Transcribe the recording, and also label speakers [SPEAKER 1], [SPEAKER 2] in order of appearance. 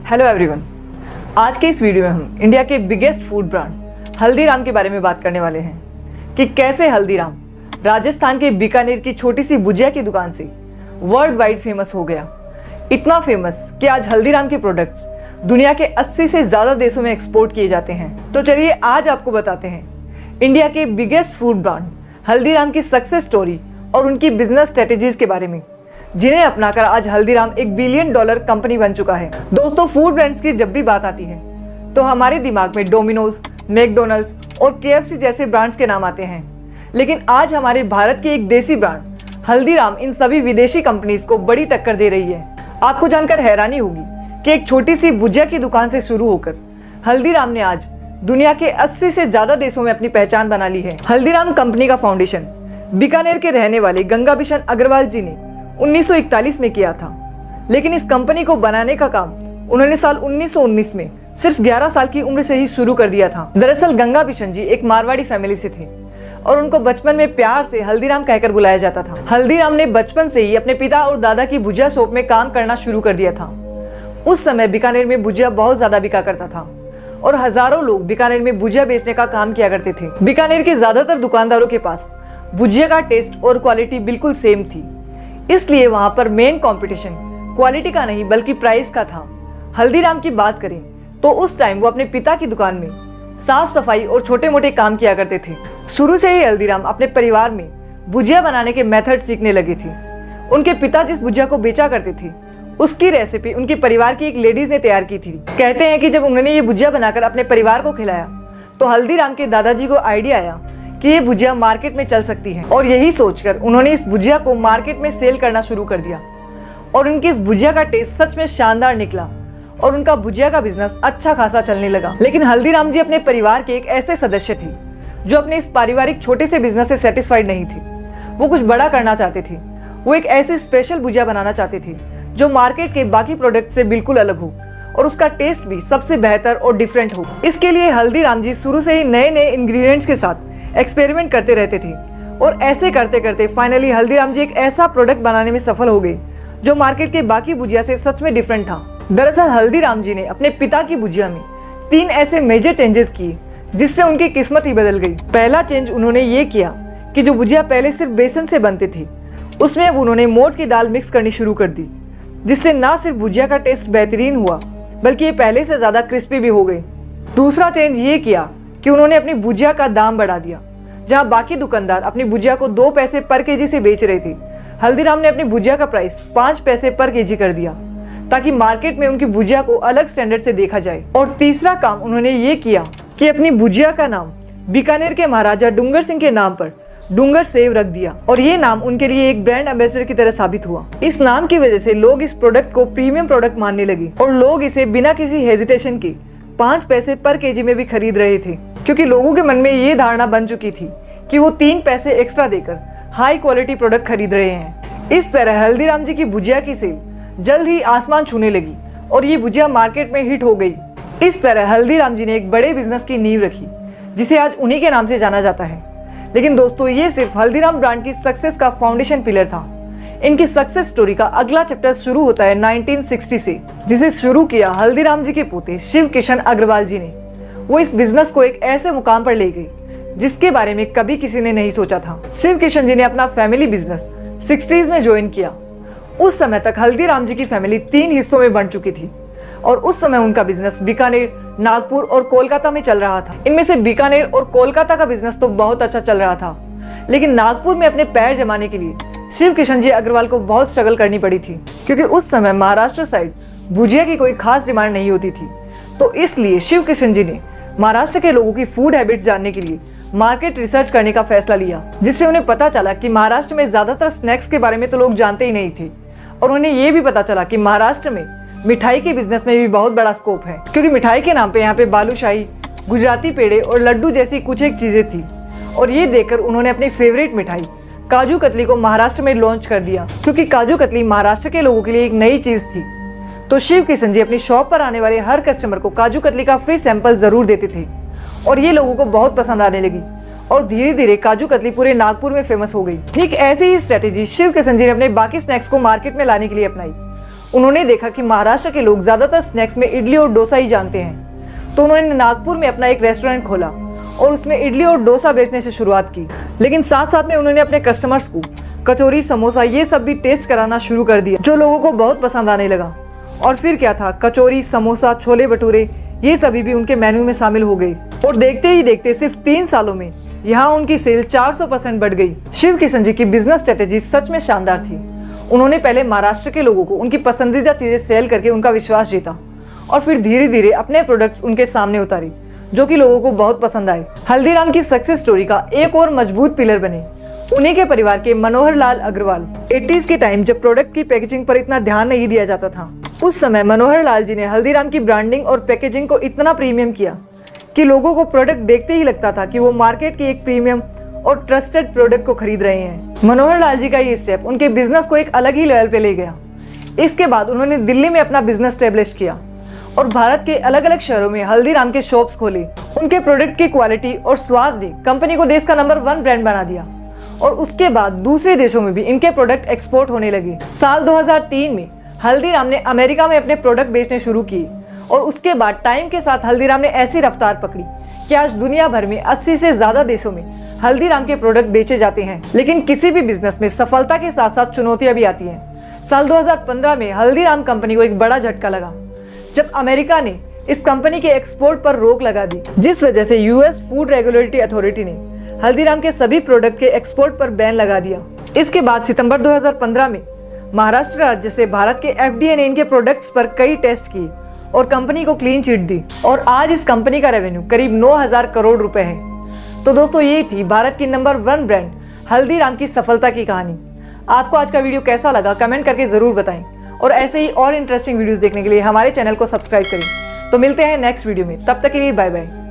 [SPEAKER 1] Hello everyone, आज के इस वीडियो में हम इंडिया के बिगेस्ट फूड ब्रांड हल्दीराम के बारे में बात करने वाले हैं कि कैसे हल्दीराम राजस्थान के बीकानेर की छोटी सी भुजिया की दुकान से वर्ल्ड वाइड फेमस हो गया। इतना फेमस कि आज हल्दीराम के प्रोडक्ट्स दुनिया के 80 से ज़्यादा देशों में एक्सपोर्ट किए जाते हैं। तो चलिए आज आपको बताते हैं इंडिया के बिगेस्ट फूड ब्रांड हल्दीराम की सक्सेस स्टोरी और उनकी बिजनेस स्ट्रेटेजीज के बारे में, जिन्हें अपनाकर आज हल्दीराम $1 बिलियन कंपनी बन चुका है। दोस्तों, फूड ब्रांड्स की जब भी बात आती है तो हमारे दिमाग में डोमिनोज, मैकडॉनल्ड्स और KFC जैसे ब्रांड्स के नाम आते हैं, लेकिन आज हमारे भारत की एक देसी ब्रांड हल्दीराम इन सभी विदेशी कंपनीज को बड़ी टक्कर दे रही है। आपको जानकर हैरानी होगी कि एक छोटी सी भुजिया की दुकान से शुरू होकर हल्दीराम ने आज दुनिया के 80 से ज़्यादा देशों में अपनी पहचान बना ली है। हल्दीराम कंपनी का फाउंडेशन बीकानेर के रहने वाले गंगा बिशन अग्रवाल जी ने 1941 में किया था, लेकिन इस कंपनी को बनाने का काम उन्होंने साल 1919 में सिर्फ 11 साल की उम्र से ही शुरू कर दिया था। दरअसल गंगा बिशन जी एक मारवाड़ी फैमिली से थे और उनको बचपन में प्यार से हल्दीराम कहकर बुलाया जाता था। हल्दीराम ने बचपन से ही अपने पिता और दादा की भुजिया शॉप में काम करना शुरू कर दिया था। उस समय बीकानेर में भुजिया बहुत ज्यादा बिका करता था और हजारों लोग बीकानेर में भुजिया बेचने का काम किया करते थे। बीकानेर के ज्यादातर दुकानदारों के पास भुजिया का टेस्ट और क्वालिटी बिल्कुल सेम थी, इसलिए वहां पर मेन कंपटीशन क्वालिटी का नहीं बल्कि प्राइस का था। हल्दीराम की बात करें तो उस टाइम वो अपने पिता की दुकान में साफ सफाई और छोटे मोटे काम किया करते थे। शुरू से ही हल्दीराम अपने परिवार में भुजिया बनाने के मेथड सीखने लगे थे। उनके पिता जिस भुजिया को बेचा करते थे उसकी रेसिपी उनके परिवार की एक लेडीज ने तैयार की थी। कहते हैं कि जब उन्होंने ये भुजिया बनाकर अपने परिवार को खिलाया तो हल्दीराम के दादाजी को आइडिया आया कि ये भुजिया मार्केट में चल सकती है, और यही सोचकर उन्होंने इस भुजिया को मार्केट में सेल करना शुरू कर दिया। और उनकी इस भुजिया का टेस्ट सच में शानदार निकला और उनका भुजिया का बिजनेस अच्छा खासा चलने लगा। लेकिन हल्दीराम जी अपने परिवार के एक ऐसे सदस्य थे जो अपने इस पारिवारिक छोटे से बिजनेस से सेटिस्फाइड नहीं थे। वो कुछ बड़ा करना चाहते थे। वो एक ऐसी स्पेशल भुजिया बनाना चाहते थे जो मार्केट के बाकी प्रोडक्ट से बिल्कुल अलग हो और उसका टेस्ट भी सबसे बेहतर और डिफरेंट हो। इसके लिए हल्दीराम जी शुरू से ही नए नए इंग्रेडिएंट्स के साथ एक्सपेरिमेंट करते रहते थे और ऐसे करते करते फाइनली हल्दीराम जी एक ऐसा प्रोडक्ट बनाने में सफल हो गए जो मार्केट के बाकी भुजिया से सच में डिफरेंट था। दरअसल हल्दीराम जी ने अपने पिता की भुजिया में 3 ऐसे मेजर चेंजेस किए जिससे उनकी किस्मत ही बदल गई। पहला चेंज उन्होंने ये किया कि जो भुजिया पहले सिर्फ बेसन से बनते थे उसमें अब उन्होंने मोठ की दाल मिक्स करनी शुरू कर दी, जिससे ना सिर्फ भुजिया का टेस्ट बेहतरीन हुआ बल्कि ये पहले से ज़्यादा क्रिस्पी भी हो गई। दूसरा चेंज ये किया कि उन्होंने अपनी भुजिया का दाम बढ़ा दिया। जहां बाकी दुकानदार अपनी भुजिया को 2 पैसे पर केजी से बेच रहे थे, हल्दीराम ने अपनी भुजिया का प्राइस 5 पैसे पर केजी कर दिया ताकि मार्केट में उनकी भुजिया को अलग स्टैंडर्ड से देखा जाए। और तीसरा काम उन्होंने ये किया कि अपनी भुजिया का नाम बीकानेर के महाराजा डूंगर सिंह के नाम पर डूंगर सेव रख दिया, और ये नाम उनके लिए एक ब्रांड एम्बेसडर की तरह साबित हुआ। इस नाम की वजह से लोग इस प्रोडक्ट को प्रीमियम प्रोडक्ट मानने लगे और लोग इसे बिना किसी हेजिटेशन के 5 पैसे पर केजी में भी खरीद रहे थे, क्योंकि लोगों के मन में ये धारणा बन चुकी थी कि वो 3 पैसे एक्स्ट्रा देकर हाई क्वालिटी प्रोडक्ट खरीद रहे हैं। इस तरह हल्दीराम जी की भुजिया की सेल जल्द ही आसमान छूने लगी और ये भुजिया मार्केट में हिट हो गई। इस तरह हल्दीराम जी ने एक बड़े बिजनेस की नींव रखी जिसे आज उन्हीं के नाम से जाना जाता है। लेकिन दोस्तों, ये सिर्फ हल्दीराम ब्रांड की सक्सेस का फाउंडेशन पिलर था। इनकी सक्सेस स्टोरी का अगला चैप्टर शुरू होता है 1960 से, जिसे शुरू किया हल्दीराम जी के पोते शिव किशन अग्रवाल जी ने। वो इस बिजनेस को एक ऐसे मुकाम पर ले गई जिसके बारे में कभी किसी ने नहीं सोचा था। शिव किशन जी ने अपना फैमिली बिजनेस 60s में ज्वाइन किया। उस समय तक हल्दीराम जी की फैमिली 3 हिस्सों में बंट चुकी थी और उस समय उनका बिजनेस बीकानेर, नागपुर और कोलकाता में चल रहा था। इनमें से बीकानेर और कोलकाता का बिजनेस तो बहुत अच्छा चल रहा था, लेकिन नागपुर में अपने पैर जमाने के लिए शिव किशन जी अग्रवाल को बहुत स्ट्रगल करनी पड़ी थी, क्योंकि उस समय महाराष्ट्र साइड भुजिया की कोई खास डिमांड नहीं होती थी। तो इसलिए शिव किशन जी ने महाराष्ट्र के लोगों की फूड हैबिट्स जानने के लिए मार्केट रिसर्च करने का फैसला लिया, जिससे उन्हें पता चला कि महाराष्ट्र में ज्यादातर स्नैक्स के बारे में तो लोग जानते ही नहीं थे, और उन्हें ये भी पता चला कि महाराष्ट्र में मिठाई के बिजनेस में भी बहुत बड़ा स्कोप है, क्योंकि मिठाई के नाम पे यहाँ पे बालूशाही, गुजराती पेड़े और लड्डू जैसी कुछ एक चीजें थी। और ये देखकर उन्होंने अपनी फेवरेट मिठाई काजू कतली को महाराष्ट्र में लॉन्च कर दिया, क्योंकि काजू कतली महाराष्ट्र के लोगों के लिए एक नई चीज थी। तो शिव किशन जी अपनी शॉप पर आने वाले हर कस्टमर को काजू कतली का फ्री सैंपल जरूर देते थे और ये लोगों को बहुत पसंद आने लगी और धीरे धीरे काजू कतली पूरे नागपुर में फेमस हो गई। ठीक ऐसी ही स्ट्रेटेजी शिव किशन जी ने अपने बाकी स्नैक्स को मार्केट में लाने के लिए अपनाई उन्होंने देखा कि महाराष्ट्र के लोग ज़्यादातर स्नैक्स में इडली और डोसा ही जानते हैं, तो उन्होंने नागपुर में अपना एक रेस्टोरेंट खोला और उसमें इडली और डोसा बेचने से शुरुआत की। लेकिन साथ साथ में उन्होंने अपने कस्टमर्स को कचौरी, समोसा ये सब भी टेस्ट कराना शुरू कर दिया, जो लोगों को बहुत पसंद आने लगा। और फिर क्या था, कचौरी, समोसा, छोले भटूरे ये सभी भी उनके मेन्यू में शामिल हो गई। और देखते ही देखते सिर्फ 3 सालों में यहाँ उनकी सेल 400% बढ़ गई। शिव किशन जी की बिजनेस स्ट्रेटेजी सच में शानदार थी। उन्होंने पहले महाराष्ट्र के लोगों को उनकी पसंदीदा चीजें सेल करके उनका विश्वास जीता और फिर धीरे धीरे अपने प्रोडक्ट्स उनके सामने उतारे, जो कि लोगों को बहुत पसंद आए। हल्दीराम की सक्सेस स्टोरी का एक और मजबूत पिलर बने उन्हीं के परिवार के मनोहर लाल अग्रवाल। 80s के टाइम जब प्रोडक्ट की पैकेजिंग पर इतना ध्यान नहीं दिया जाता था, उस समय मनोहर लाल जी ने हल्दीराम की ब्रांडिंग और पैकेजिंग को इतना प्रीमियम किया कि लोगों को प्रोडक्ट देखते ही लगता था कि वो मार्केट के एक प्रीमियम और ट्रस्टेड प्रोडक्ट को खरीद रहे हैं। मनोहर लाल जी का ये स्टेप उनके बिजनेस को एक अलग ही लेवल पे ले गया। इसके बाद उन्होंने दिल्ली में अपना बिजनेस स्टेब्लिश किया और भारत के अलग अलग शहरों में हल्दीराम के शॉप्स खोले। उनके प्रोडक्ट की क्वालिटी और स्वाद ने कंपनी को देश का नंबर 1 ब्रांड बना दिया और उसके बाद दूसरे देशों में भी इनके प्रोडक्ट एक्सपोर्ट होने लगे। साल 2003 में हल्दीराम ने अमेरिका में अपने प्रोडक्ट बेचने शुरू किए और उसके बाद टाइम के साथ हल्दीराम ने ऐसी रफ्तार पकड़ी कि आज दुनिया भर में 80 से ज्यादा देशों में हल्दीराम के प्रोडक्ट बेचे जाते हैं। लेकिन किसी भी बिजनेस में सफलता के साथ साथ चुनौतियां भी आती हैं। साल 2015 में हल्दीराम कंपनी को एक बड़ा झटका लगा जब अमेरिका ने इस कंपनी के एक्सपोर्ट पर रोक लगा दी, जिस वजह से यूएस फूड रेगुलेटरी अथॉरिटी ने हल्दीराम के सभी प्रोडक्ट के एक्सपोर्ट पर बैन लगा दिया। इसके बाद सितंबर 2015 में महाराष्ट्र राज्य से भारत के एफडीए ने इनके प्रोडक्ट्स पर कई टेस्ट किए और कंपनी को क्लीन चिट दी और आज इस कंपनी का रेवेन्यू करीब 9,000 करोड़ रुपए है। तो दोस्तों, ये थी भारत की नंबर 1 ब्रांड हल्दीराम की सफलता की कहानी। आपको आज का वीडियो कैसा लगा कमेंट करके जरूर बताएं और ऐसे ही और इंटरेस्टिंग वीडियोस देखने के लिए हमारे चैनल को सब्सक्राइब करें। तो मिलते हैं नेक्स्ट वीडियो में, तब तक के लिए बाय बाय।